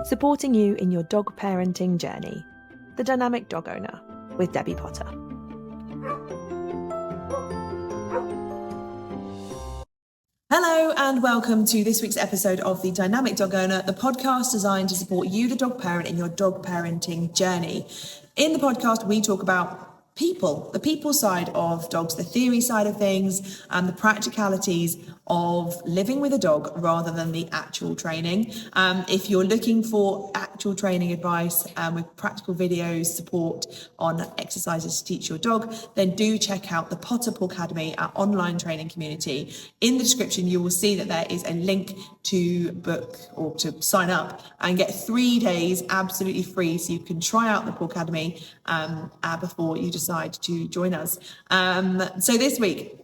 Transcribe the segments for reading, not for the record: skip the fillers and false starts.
supporting you in your dog parenting journey. The Dynamic Dog Owner with Debbie Potter. Hello and welcome to this week's episode of The Dynamic Dog Owner, the podcast designed to support you, the dog parent, in your dog parenting journey. In the podcast, we talk about the people side of dogs, the theory side of things, and the practicalities of living with a dog rather than the actual training. If you're looking for actual training advice with practical videos, support on exercises to teach your dog, then do check out the Pawcademy, our online training community. In the description, you will see that there is a link to book or to sign up and get 3 days absolutely free, so you can try out the Pawcademy before you decide to join us. So this week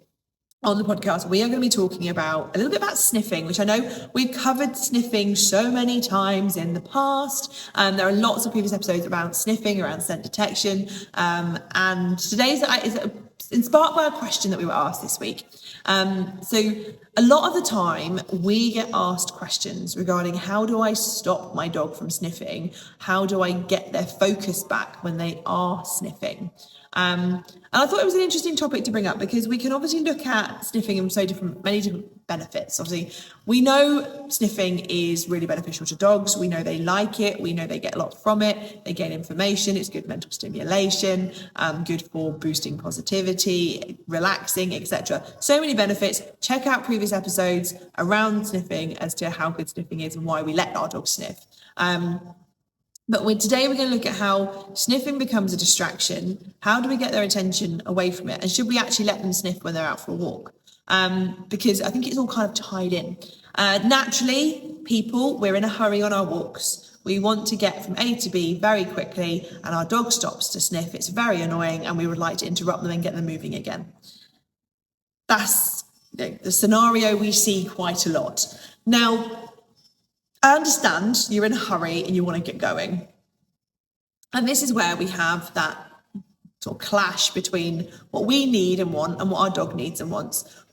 on the podcast, we are going to be talking about a little bit about sniffing, which I know we've covered sniffing so many times in the past. There are lots of previous episodes around sniffing, around scent detection. And today's is inspired by a question that we were asked this week. So a lot of the time we get asked questions regarding how do I stop my dog from sniffing? How do I get their focus back when they are sniffing? And I thought it was an interesting topic to bring up because we can obviously look at sniffing in many different benefits. Obviously, we know sniffing is really beneficial to dogs. We know they like it. We know they get a lot from it. They gain information. It's good mental stimulation, good for boosting positivity, relaxing, etc. So many benefits. Check out previous episodes around sniffing as to how good sniffing is and why we let our dogs sniff. But today we're going to look at how sniffing becomes a distraction. How do we get their attention away from it? And should we actually let them sniff when they're out for a walk? Because I think it's all kind of tied in. Naturally, we're in a hurry on our walks. We want to get from A to B very quickly, and our dog stops to sniff. It's very annoying, and we would like to interrupt them and get them moving again. That's the scenario we see quite a lot. Now, I understand you're in a hurry and you want to get going. And this is where we have that sort of clash between what we need and want and what our dog needs and wants.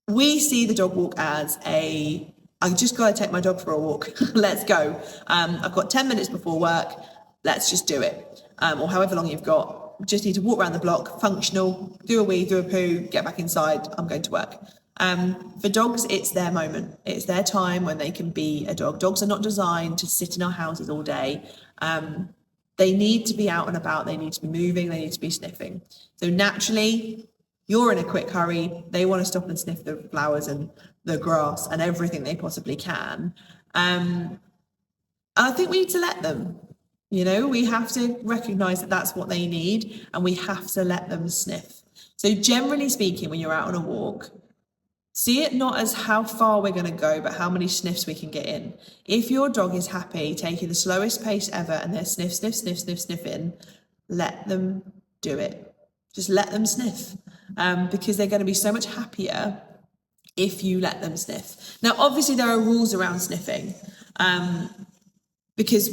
We see the dog walk as I just got to take my dog for a walk. Let's go. I've got 10 minutes before work. Let's just do it. Or however long you've got. Just need to walk around the block, functional, do a wee, do a poo, get back inside. I'm going to work. For dogs, it's their moment. It's their time when they can be a dog. Dogs are not designed to sit in our houses all day. They need to be out and about. They need to be moving. They need to be sniffing. So naturally, you're in a quick hurry. They want to stop and sniff the flowers and the grass and everything they possibly can. And I think we need to let them. We have to recognise that that's what they need, and we have to let them sniff. So generally speaking, when you're out on a walk, see it not as how far we're going to go, but how many sniffs we can get in. If your dog is happy taking the slowest pace ever and they're sniff, sniff, sniff, sniff, sniffing, let them do it. Just let them sniff, because they're going to be so much happier if you let them sniff. Now, obviously, there are rules around sniffing, because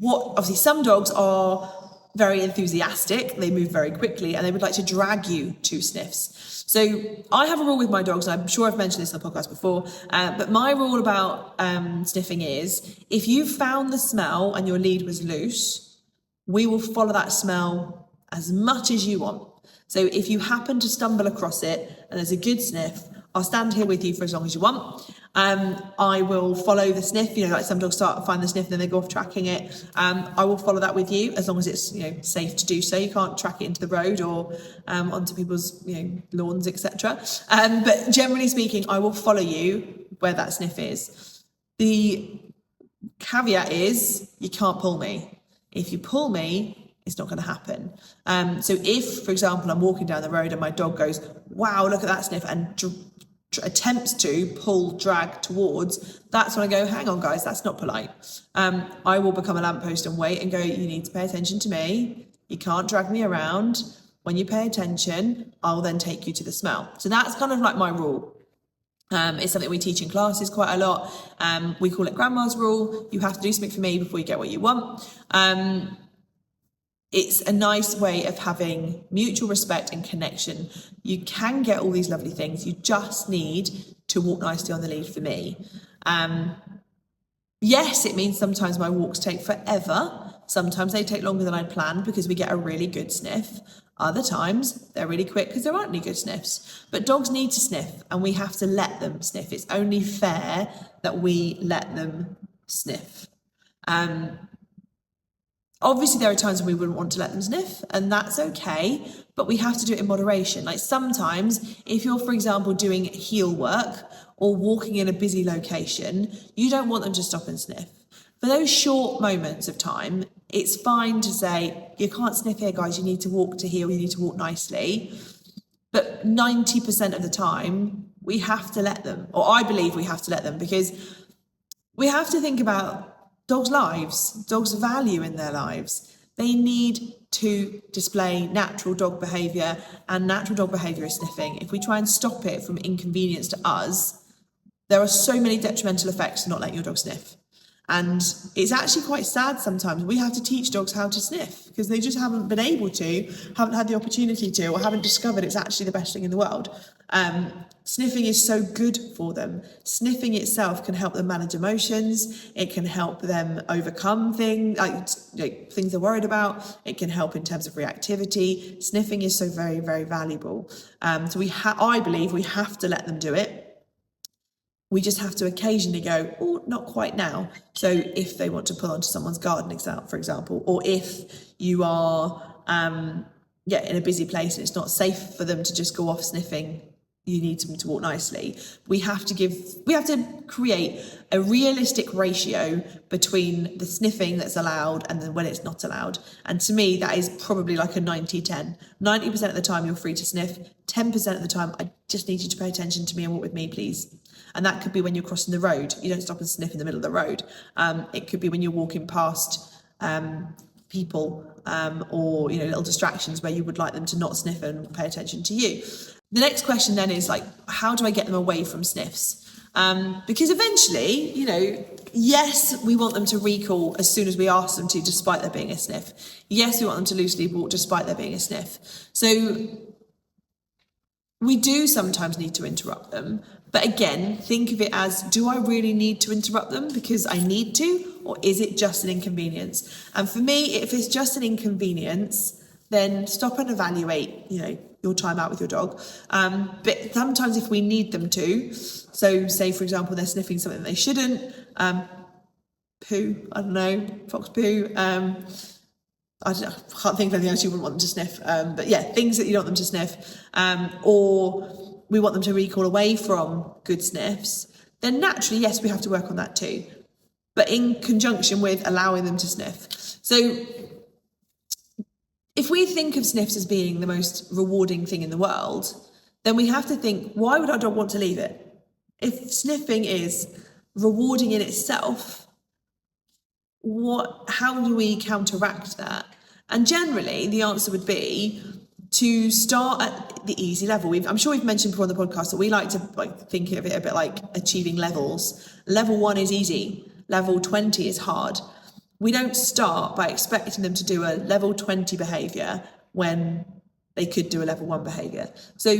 obviously some dogs are very enthusiastic, they move very quickly, and they would like to drag you to sniffs. So I have a rule with my dogs, and I'm sure I've mentioned this on the podcast before, but my rule about sniffing is, if you found the smell and your lead was loose, we will follow that smell as much as you want. So if you happen to stumble across it and there's a good sniff, I'll stand here with you for as long as you want. I will follow the sniff, like some dogs find the sniff and then they go off tracking it. I will follow that with you as long as it's safe to do so. You can't track it into the road or onto people's lawns, etc. But generally speaking, I will follow you where that sniff is. The caveat is you can't pull me. If you pull me, it's not going to happen. So if, for example, I'm walking down the road and my dog goes, wow, look at that sniff, and attempts to pull, drag towards, that's when I go, hang on guys, that's not polite. I will become a lamppost and wait and go, you need to pay attention to me. You can't drag me around. When you pay attention, I'll then take you to the smell. So that's kind of like my rule. It's something we teach in classes quite a lot. We call it grandma's rule. You have to do something for me before you get what you want. It's a nice way of having mutual respect and connection. You can get all these lovely things. You just need to walk nicely on the lead for me. Yes, it means sometimes my walks take forever. Sometimes they take longer than I'd planned because we get a really good sniff. Other times they're really quick because there aren't any good sniffs. But dogs need to sniff and we have to let them sniff. It's only fair that we let them sniff. Obviously, there are times when we wouldn't want to let them sniff, and that's okay, but we have to do it in moderation. Like sometimes, if you're, for example, doing heel work or walking in a busy location, you don't want them to stop and sniff. For those short moments of time, it's fine to say, you can't sniff here, guys, you need to walk to heel, you need to walk nicely. But 90% of the time, we have to let them, or I believe we have to let them, because we have to think about dogs' lives, dogs' value in their lives. They need to display natural dog behaviour, and natural dog behaviour is sniffing. If we try and stop it from inconvenience to us, there are so many detrimental effects to not letting your dog sniff. And it's actually quite sad sometimes. We have to teach dogs how to sniff because they just haven't been able to, haven't had the opportunity to, or haven't discovered it's actually the best thing in the world. Sniffing is so good for them. Sniffing itself can help them manage emotions. It can help them overcome things, things they're worried about. It can help in terms of reactivity. Sniffing is so very, very valuable. So I believe we have to let them do it. We just have to occasionally go, oh, not quite now. So if they want to pull onto someone's garden, for example, or if you are in a busy place and it's not safe for them to just go off sniffing, you need them to walk nicely. We have to create a realistic ratio between the sniffing that's allowed and then when it's not allowed. And to me, that is probably like a 90-10. 90% of the time you're free to sniff. 10% of the time, I just need you to pay attention to me and walk with me, please. And that could be when you're crossing the road. You don't stop and sniff in the middle of the road. It could be when you're walking past people or little distractions where you would like them to not sniff and pay attention to you. The next question then is how do I get them away from sniffs? Because eventually, yes, we want them to recall as soon as we ask them to, despite there being a sniff. Yes, we want them to loosely walk despite there being a sniff. So we do sometimes need to interrupt them. But again, think of it as, do I really need to interrupt them because I need to, or is it just an inconvenience? And for me, if it's just an inconvenience, then stop and evaluate, your time out with your dog. But sometimes if we need them to, so say, for example, they're sniffing something that they shouldn't, poo, I don't know, fox poo, I can't think of anything else you wouldn't want them to sniff. But yeah, things that you don't want them to sniff, or we want them to recall away from good sniffs, then naturally, yes, we have to work on that too, but in conjunction with allowing them to sniff. So if we think of sniffs as being the most rewarding thing in the world, then we have to think, why would our dog want to leave it? If sniffing is rewarding in itself, how do we counteract that? And generally, the answer would be to start at the easy level. I'm sure we've mentioned before on the podcast that we like to think of it a bit like achieving levels. Level 1 is easy. Level 20 is hard. We don't start by expecting them to do a level 20 behaviour when they could do a level 1 behaviour. So,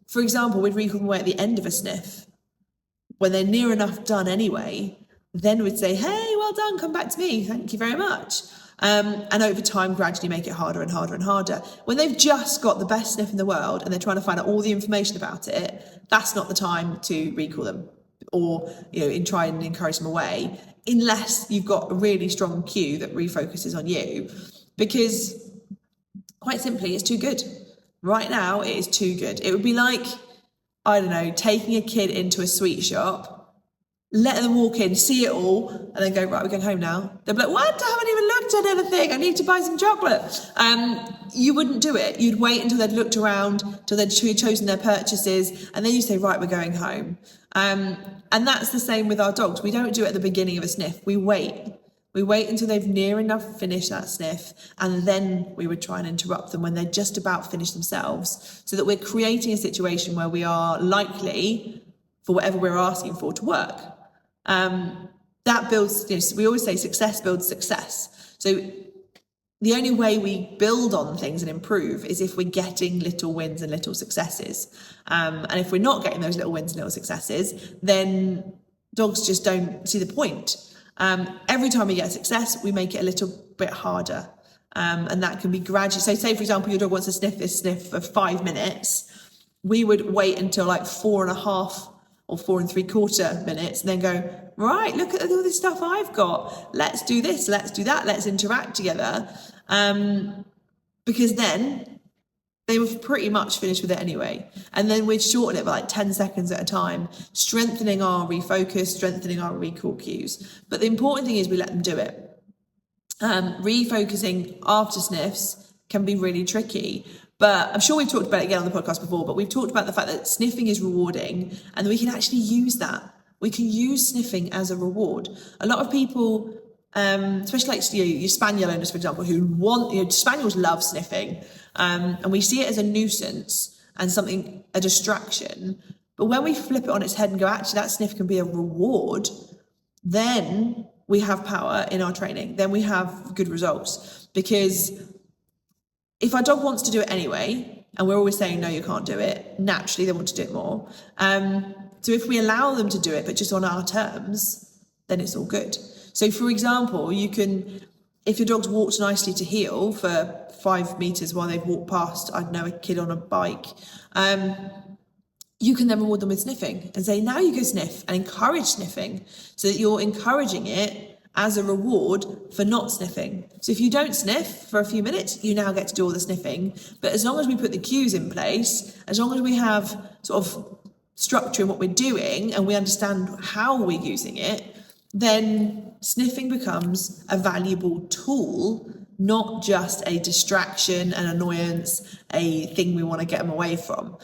for example, we'd recall them away at the end of a sniff. When they're near enough done anyway, then we'd say, hey, well done, come back to me, thank you very much. And over time, gradually make it harder and harder and harder. When they've just got the best sniff in the world and they're trying to find out all the information about it, that's not the time to recall them or, try and encourage them away, unless you've got a really strong cue that refocuses on you, because quite simply, it's too good. Right now, it is too good. It would be like, I don't know, taking a kid into a sweet shop, letting them walk in, see it all, and then go, right, we're going home now. They'll be like, what? I haven't even looked at anything. I need to buy some chocolate. You wouldn't do it. You'd wait until they'd looked around, till they'd chosen their purchases, and then you say, right, we're going home. And that's the same with our dogs. We don't do it at the beginning of a sniff. We wait. We wait until they've near enough finished that sniff, and then we would try and interrupt them when they're just about finished themselves, so that we're creating a situation where we are likely for whatever we're asking for to work. That builds, we always say success builds success. So the only way we build on things and improve is if we're getting little wins and little successes. And if we're not getting those little wins and little successes, then dogs just don't see the point. Every time we get a success, we make it a little bit harder. And that can be gradual. So say, for example, your dog wants to sniff this sniff for 5 minutes. We would wait until like 4.5 or 4 3/4 minutes and then go, right, look at all this stuff I've got. Let's do this, let's do that, let's interact together. Because then they were pretty much finished with it anyway. And then we'd shorten it by like 10 seconds at a time, strengthening our refocus, strengthening our recall cues. But the important thing is we let them do it. Refocusing after sniffs can be really tricky. But I'm sure we've talked about it again on the podcast before, but we've talked about the fact that sniffing is rewarding and we can actually use that. We can use sniffing as a reward. A lot of people, especially like your spaniel owners, for example, who want, spaniels love sniffing. And we see it as a nuisance and a distraction. But when we flip it on its head and go, actually, that sniff can be a reward, then we have power in our training. Then we have good results. Because if our dog wants to do it anyway, and we're always saying, no, you can't do it, naturally they want to do it more. So if we allow them to do it, but just on our terms, then it's all good. So for example, if your dog's walked nicely to heel for 5 meters while they've walked past, I don't know, a kid on a bike, you can then reward them with sniffing and say, now you go sniff, and encourage sniffing so that you're encouraging it as a reward for not sniffing. So if you don't sniff for a few minutes, you now get to do all the sniffing. But as long as we put the cues in place, as long as we have sort of structure in what we're doing and we understand how we're using it, then sniffing becomes a valuable tool, not just a distraction, an annoyance, a thing we want to get them away from.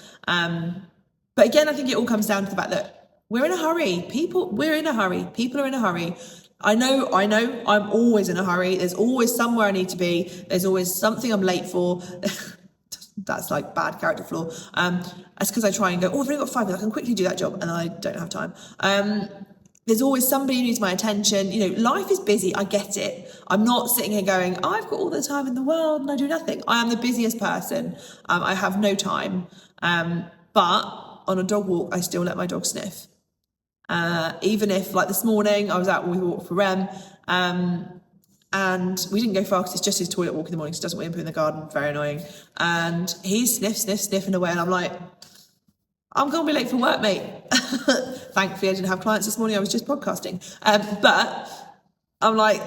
But again, I think it all comes down to the fact that we're in a hurry. We're in a hurry. People are in a hurry. I know, I'm always in a hurry. There's always somewhere I need to be. There's always something I'm late for. That's like bad character flaw. That's because I try and go, I've only got 5 minutes, I can quickly do that job, and I don't have time. There's always somebody who needs my attention. Life is busy, I get it. I'm not sitting here going, I've got all the time in the world and I do nothing. I am the busiest person. I have no time. But on a dog walk, I still let my dog sniff. Even if, like this morning, I was out when we walked for Rem, and we didn't go far because it's just his toilet walk in the morning, so he doesn't want him put in the garden, very annoying. And he's sniffing away, and I'm like, I'm going to be late for work, mate. Thankfully, I didn't have clients this morning, I was just podcasting. But I'm like,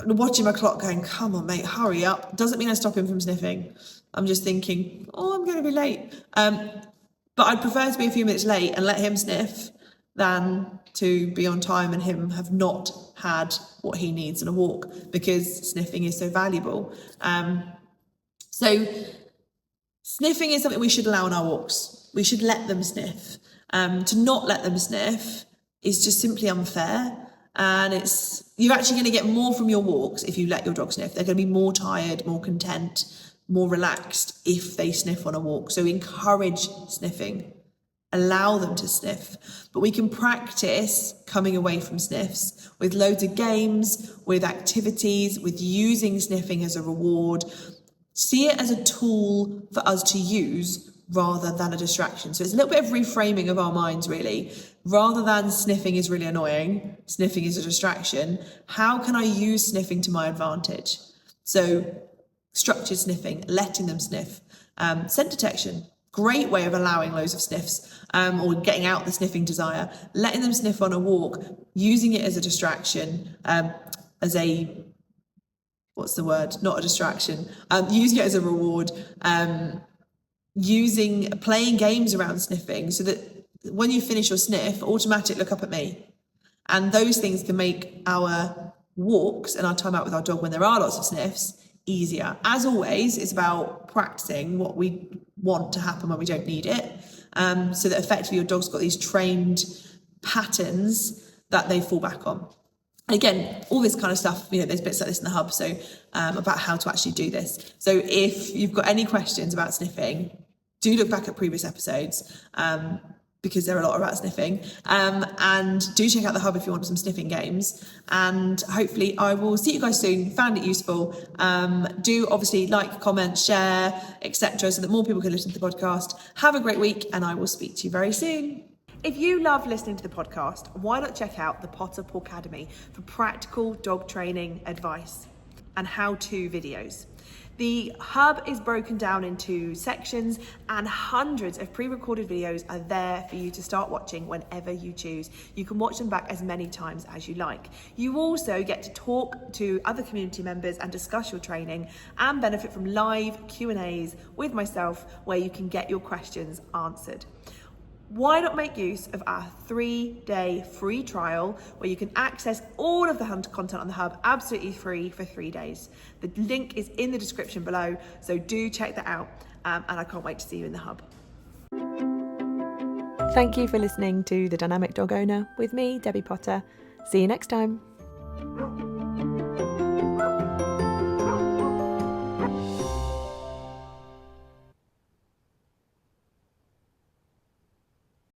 watching my clock going, come on, mate, hurry up. Doesn't mean I stop him from sniffing. I'm just thinking, I'm going to be late. But I'd prefer to be a few minutes late and let him sniff than to be on time and him have not had what he needs in a walk, because sniffing is so valuable. So sniffing is something we should allow on our walks. We should let them sniff. To not let them sniff is just simply unfair. And you're actually going to get more from your walks if you let your dog sniff. They're going to be more tired, more content, more relaxed if they sniff on a walk. So encourage sniffing. Allow them to sniff. But we can practice coming away from sniffs with loads of games, with activities, with using sniffing as a reward. See it as a tool for us to use rather than a distraction. So it's a little bit of reframing of our minds, really. Rather than sniffing is really annoying, sniffing is a distraction, how can I use sniffing to my advantage? So structured sniffing, letting them sniff. Scent detection, great way of allowing loads of sniffs, or getting out the sniffing desire. Letting them sniff on a walk, using it as a distraction, as a, what's the word? Not a distraction. Using it as a reward. Playing games around sniffing so that when you finish your sniff, automatic look up at me. And those things can make our walks and our time out with our dog when there are lots of sniffs easier. As always, it's about practicing what we want to happen when we don't need it, so that effectively your dog's got these trained patterns that they fall back on. And again, all this kind of stuff, there's bits like this in the hub, so about how to actually do this. So if you've got any questions about sniffing, do look back at previous episodes, because there are a lot about sniffing, and do check out the hub if you want some sniffing games, and hopefully I will see you guys soon. Found it useful. Do obviously like, comment, share, etc., so that more people can listen to the podcast. Have a great week, and I will speak to you very soon. If you love listening to the podcast, why not check out the Pawcademy for practical dog training advice and how-to videos. The hub is broken down into sections and hundreds of pre-recorded videos are there for you to start watching whenever you choose. You can watch them back as many times as you like. You also get to talk to other community members and discuss your training and benefit from live Q&As with myself where you can get your questions answered. Why not make use of our 3-day free trial where you can access all of the content on the hub absolutely free for 3 days. The link is in the description below, so do check that out, and I can't wait to see you in the hub. Thank you for listening to The Dynamic Dog Owner with me, Debbie Potter. See you next time.